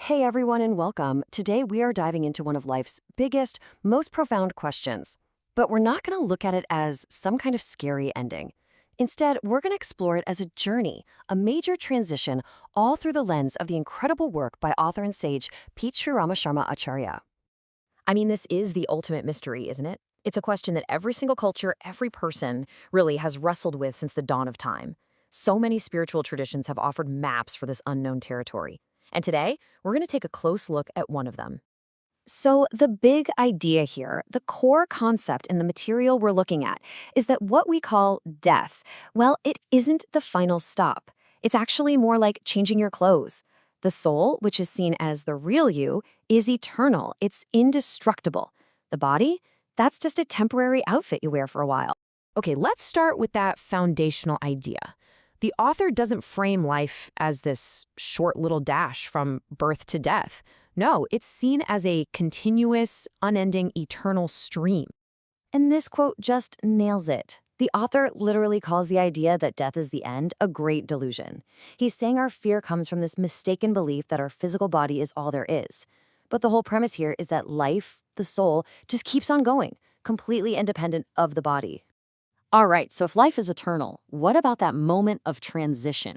Hey everyone, and welcome. Today we are diving into one of life's biggest, most profound questions. But we're not going to look at it as some kind of scary ending. Instead, we're going to explore it as a journey, a major transition, all through the lens of the incredible work by author and sage Pete Shriram Sharma Acharya. I mean, this is the ultimate mystery, isn't it? It's a question that every single culture, every person, really has wrestled with since the dawn of time. So many spiritual traditions have offered maps for this unknown territory. And today, we're going to take a close look at one of them. So, the big idea here, the core concept in the material we're looking at, is that what we call death, well, it isn't the final stop. It's actually more like changing your clothes. The soul, which is seen as the real you, is eternal. It's indestructible. The body, that's just a temporary outfit you wear for a while. Okay, let's start with that foundational idea. The author doesn't frame life as this short little dash from birth to death. No, it's seen as a continuous, unending, eternal stream. And this quote just nails it. The author literally calls the idea that death is the end a great delusion. He's saying our fear comes from this mistaken belief that our physical body is all there is. But the whole premise here is that life, the soul, just keeps on going, completely independent of the body. All right, so if life is eternal, what about that moment of transition?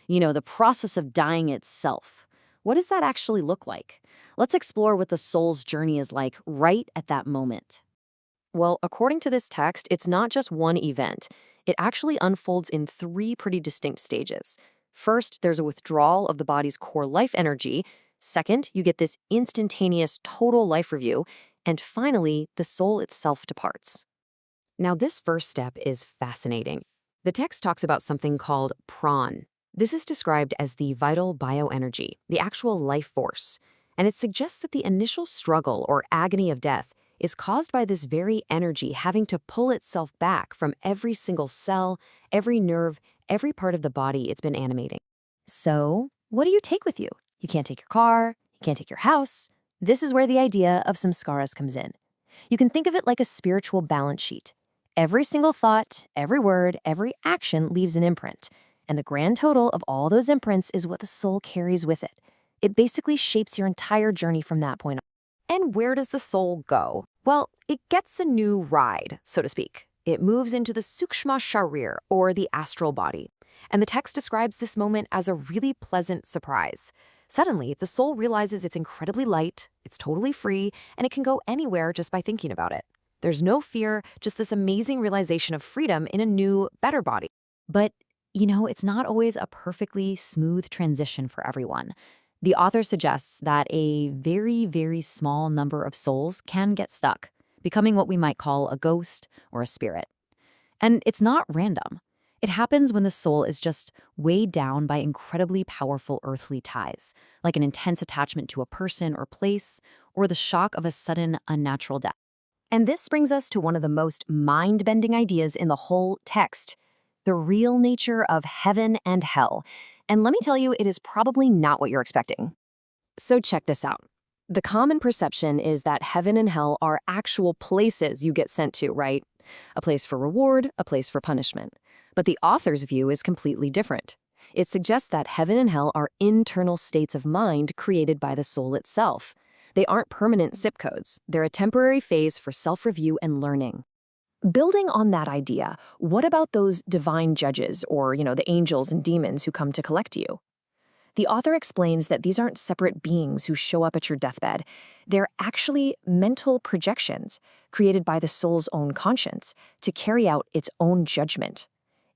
The process of dying itself. What does that actually look like? Let's explore what the soul's journey is like right at that moment. Well, according to this text, it's not just one event. It actually unfolds in three pretty distinct stages. First, there's a withdrawal of the body's core life energy. Second, you get this instantaneous total life review. And finally, the soul itself departs. Now, this first step is fascinating. The text talks about something called pran. This is described as the vital bioenergy, the actual life force. And it suggests that the initial struggle or agony of death is caused by this very energy having to pull itself back from every single cell, every nerve, every part of the body it's been animating. So, what do you take with you? You can't take your car, you can't take your house. This is where the idea of Samskārs comes in. You can think of it like a spiritual balance sheet. Every single thought, every word, every action leaves an imprint. And the grand total of all those imprints is what the soul carries with it. It basically shapes your entire journey from that point on. And where does the soul go? Well, it gets a new ride, so to speak. It moves into the Sukshma Sharir, or the astral body. And the text describes this moment as a really pleasant surprise. Suddenly, the soul realizes it's incredibly light, it's totally free, and it can go anywhere just by thinking about it. There's no fear, just this amazing realization of freedom in a new, better body. But, it's not always a perfectly smooth transition for everyone. The author suggests that a very, very small number of souls can get stuck, becoming what we might call a ghost or a spirit. And it's not random. It happens when the soul is just weighed down by incredibly powerful earthly ties, like an intense attachment to a person or place, or the shock of a sudden, unnatural death. And this brings us to one of the most mind-bending ideas in the whole text, the real nature of heaven and hell. And let me tell you, it is probably not what you're expecting. So check this out. The common perception is that heaven and hell are actual places you get sent to, right? A place for reward, a place for punishment. But the author's view is completely different. It suggests that heaven and hell are internal states of mind created by the soul itself. They aren't permanent zip codes. They're a temporary phase for self-review and learning. Building on that idea, what about those divine judges or, the angels and demons who come to collect you? The author explains that these aren't separate beings who show up at your deathbed. They're actually mental projections created by the soul's own conscience to carry out its own judgment.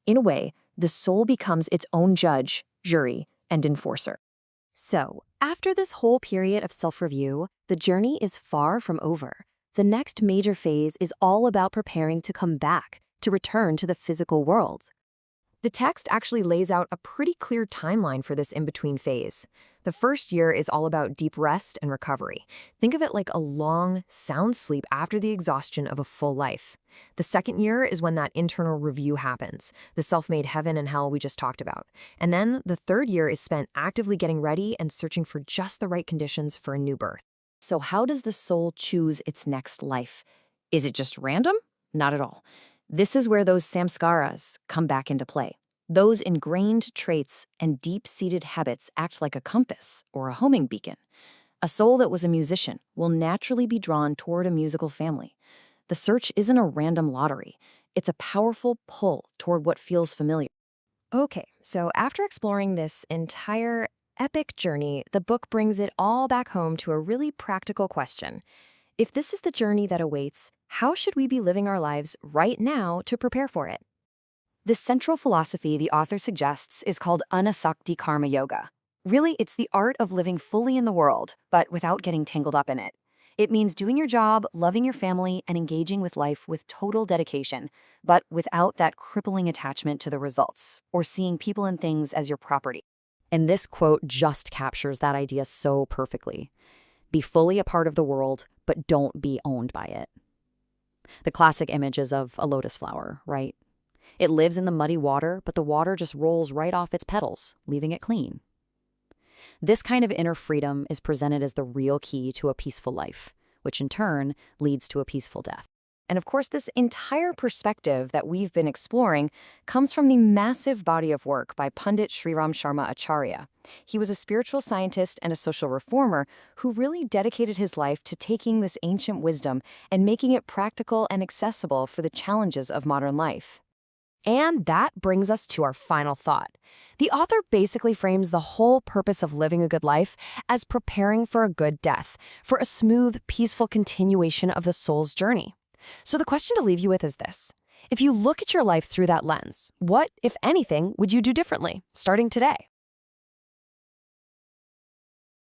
In a way, the soul becomes its own judge, jury, and enforcer. So, after this whole period of self-review, the journey is far from over. The next major phase is all about preparing to come back, to return to the physical world. The text actually lays out a pretty clear timeline for this in-between phase. The first year is all about deep rest and recovery. Think of it like a long, sound sleep after the exhaustion of a full life. The second year is when that internal review happens, the self-made heaven and hell we just talked about. And then the third year is spent actively getting ready and searching for just the right conditions for a new birth. So how does the soul choose its next life? Is it just random? Not at all. This is where those samskāras come back into play. Those ingrained traits and deep-seated habits act like a compass or a homing beacon. A soul that was a musician will naturally be drawn toward a musical family. The search isn't a random lottery. It's a powerful pull toward what feels familiar. Okay, so after exploring this entire epic journey, the book brings it all back home to a really practical question. If this is the journey that awaits, how should we be living our lives right now to prepare for it? The central philosophy the author suggests is called Anasakti Karma Yoga. Really, it's the art of living fully in the world, but without getting tangled up in it. It means doing your job, loving your family, and engaging with life with total dedication, but without that crippling attachment to the results, or seeing people and things as your property. And this quote just captures that idea so perfectly. Be fully a part of the world, but don't be owned by it. The classic image is of a lotus flower, right? It lives in the muddy water, but the water just rolls right off its petals, leaving it clean. This kind of inner freedom is presented as the real key to a peaceful life, which in turn leads to a peaceful death. And of course, this entire perspective that we've been exploring comes from the massive body of work by Pundit Shriram Sharma Acharya. He was a spiritual scientist and a social reformer who really dedicated his life to taking this ancient wisdom and making it practical and accessible for the challenges of modern life. And that brings us to our final thought. The author basically frames the whole purpose of living a good life as preparing for a good death, for a smooth, peaceful continuation of the soul's journey. So the question to leave you with is this. If you look at your life through that lens, what, if anything, would you do differently, starting today?